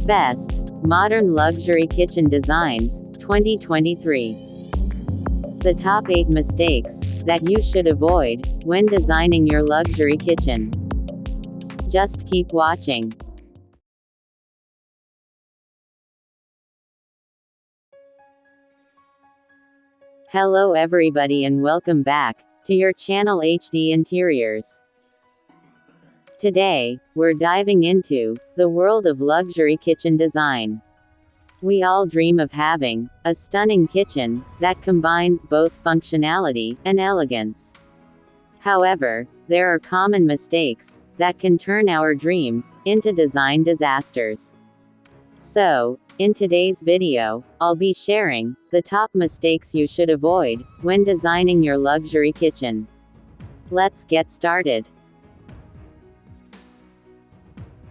Best Modern Luxury Kitchen Designs, 2023. The top 8 mistakes that you should avoid when designing your luxury kitchen. Just keep watching. Hello everybody and welcome back to your channel HD Interiors. Today, we're diving into the world of luxury kitchen design. We all dream of having a stunning kitchen that combines both functionality and elegance. However, there are common mistakes that can turn our dreams into design disasters. So, in today's video, I'll be sharing the top mistakes you should avoid when designing your luxury kitchen. Let's get started.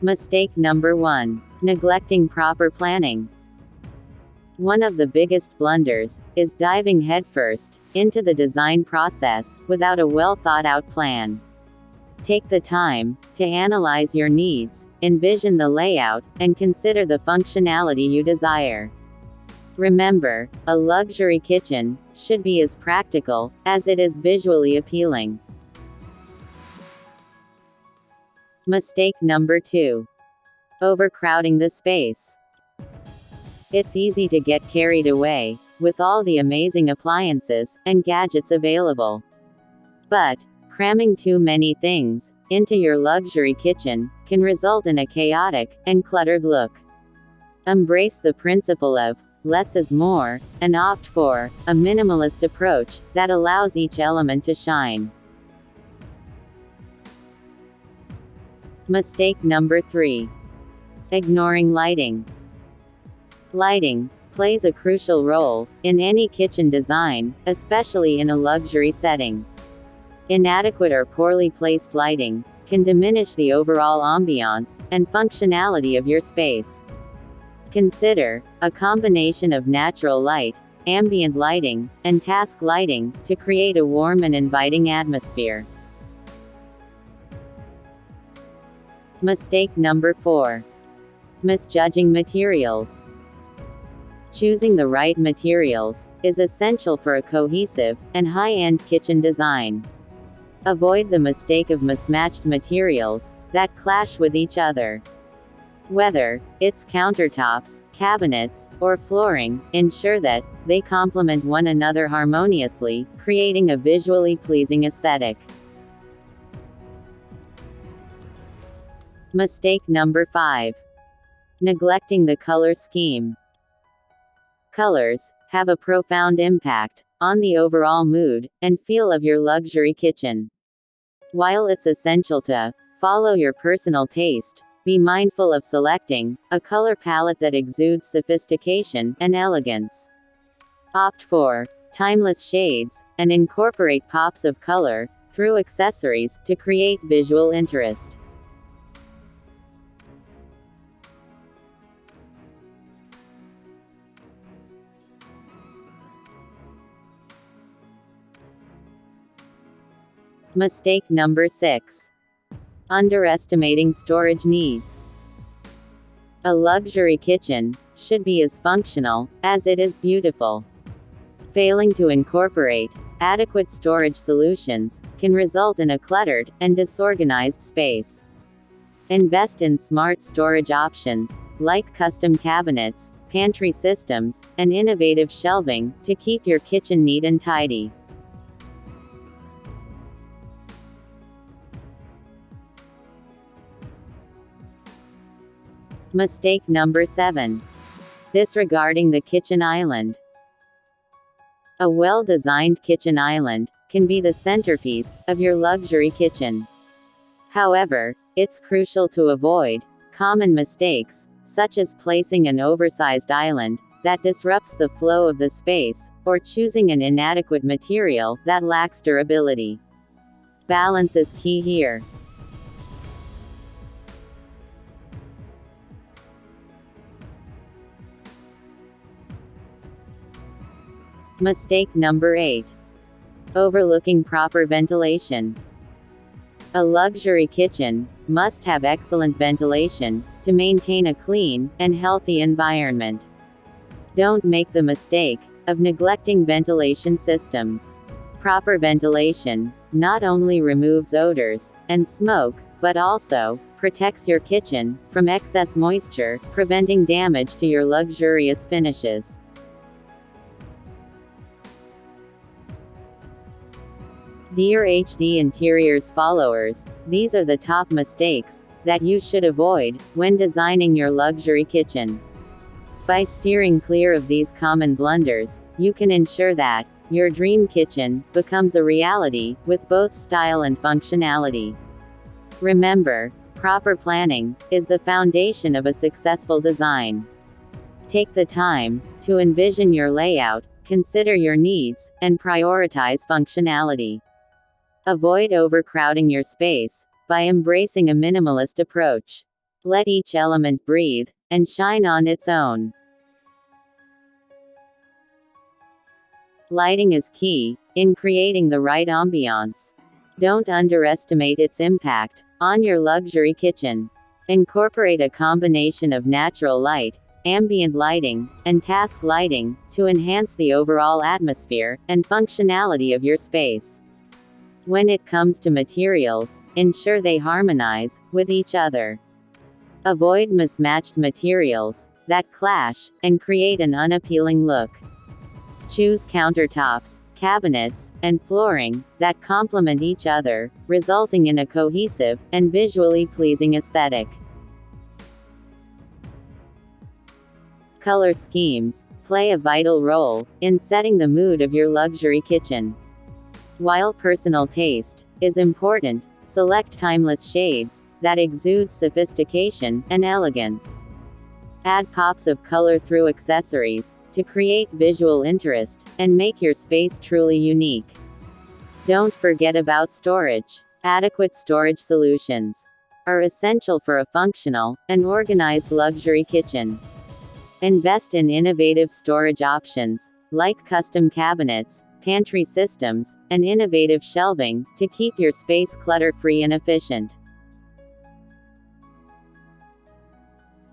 Mistake number 1. Neglecting proper planning. One of the biggest blunders is diving headfirst into the design process without a well-thought-out plan. Take the time to analyze your needs, envision the layout, and consider the functionality you desire. Remember, a luxury kitchen should be as practical as it is visually appealing. Mistake number 2. Overcrowding the space. It's easy to get carried away with all the amazing appliances and gadgets available. But cramming too many things into your luxury kitchen can result in a chaotic and cluttered look. Embrace the principle of less is more, and opt for a minimalist approach that allows each element to shine. Mistake number 3. Ignoring lighting. Lighting plays a crucial role in any kitchen design, especially in a luxury setting. Inadequate or poorly placed lighting can diminish the overall ambiance and functionality of your space. Consider a combination of natural light, ambient lighting, and task lighting to create a warm and inviting atmosphere. Mistake number 4. Misjudging materials. Choosing the right materials is essential for a cohesive and high-end kitchen design. Avoid the mistake of mismatched materials that clash with each other. Whether it's countertops, cabinets, or flooring, ensure that they complement one another harmoniously, creating a visually pleasing aesthetic. Mistake number 5. Neglecting the color scheme. Colors have a profound impact on the overall mood and feel of your luxury kitchen. While it's essential to follow your personal taste, be mindful of selecting a color palette that exudes sophistication and elegance. Opt for timeless shades and incorporate pops of color through accessories to create visual interest. Mistake number 6. Underestimating storage needs. A luxury kitchen should be as functional as it is beautiful. Failing to incorporate adequate storage solutions can result in a cluttered and disorganized space. Invest in smart storage options, like custom cabinets, pantry systems, and innovative shelving to keep your kitchen neat and tidy. Mistake number 7. Disregarding the kitchen island. A well-designed kitchen island can be the centerpiece of your luxury kitchen. However, it's crucial to avoid common mistakes, such as placing an oversized island that disrupts the flow of the space, or choosing an inadequate material that lacks durability. Balance is key here. Mistake number 8. Overlooking proper ventilation. A luxury kitchen must have excellent ventilation to maintain a clean and healthy environment. Don't make the mistake of neglecting ventilation systems. Proper ventilation not only removes odors and smoke, but also protects your kitchen from excess moisture, preventing damage to your luxurious finishes. Dear HD Interiors followers, these are the top mistakes that you should avoid when designing your luxury kitchen. By steering clear of these common blunders, you can ensure that your dream kitchen becomes a reality with both style and functionality. Remember, proper planning is the foundation of a successful design. Take the time to envision your layout, consider your needs, and prioritize functionality. Avoid overcrowding your space by embracing a minimalist approach. Let each element breathe and shine on its own. Lighting is key in creating the right ambiance. Don't underestimate its impact on your luxury kitchen. Incorporate a combination of natural light, ambient lighting, and task lighting to enhance the overall atmosphere and functionality of your space. When it comes to materials, ensure they harmonize with each other. Avoid mismatched materials that clash and create an unappealing look. Choose countertops, cabinets, and flooring that complement each other, resulting in a cohesive and visually pleasing aesthetic. Color schemes play a vital role in setting the mood of your luxury kitchen. While personal taste is important, select timeless shades that exude sophistication and elegance. Add pops of color through accessories to create visual interest and make your space truly unique. Don't forget about storage. Adequate storage solutions are essential for a functional and organized luxury kitchen. Invest in innovative storage options like custom cabinets, pantry systems, and innovative shelving to keep your space clutter-free and efficient.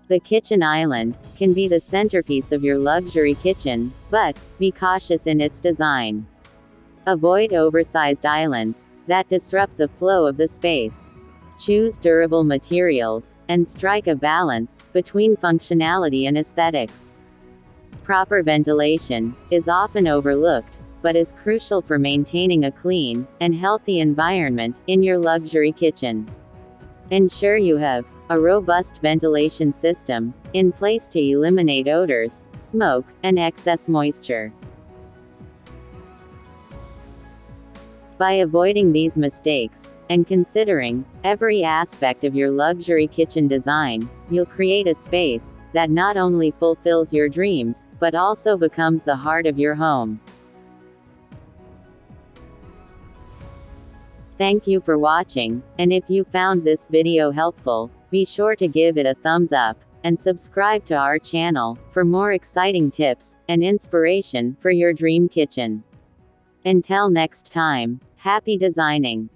The kitchen island can be the centerpiece of your luxury kitchen, but be cautious in its design. Avoid oversized islands that disrupt the flow of the space. Choose durable materials and strike a balance between functionality and aesthetics. Proper ventilation is often overlooked, but is crucial for maintaining a clean and healthy environment in your luxury kitchen. Ensure you have a robust ventilation system in place to eliminate odors, smoke, and excess moisture. By avoiding these mistakes and considering every aspect of your luxury kitchen design, you'll create a space that not only fulfills your dreams, but also becomes the heart of your home. Thank you for watching, and if you found this video helpful, be sure to give it a thumbs up, and subscribe to our channel for more exciting tips and inspiration for your dream kitchen. Until next time, happy designing!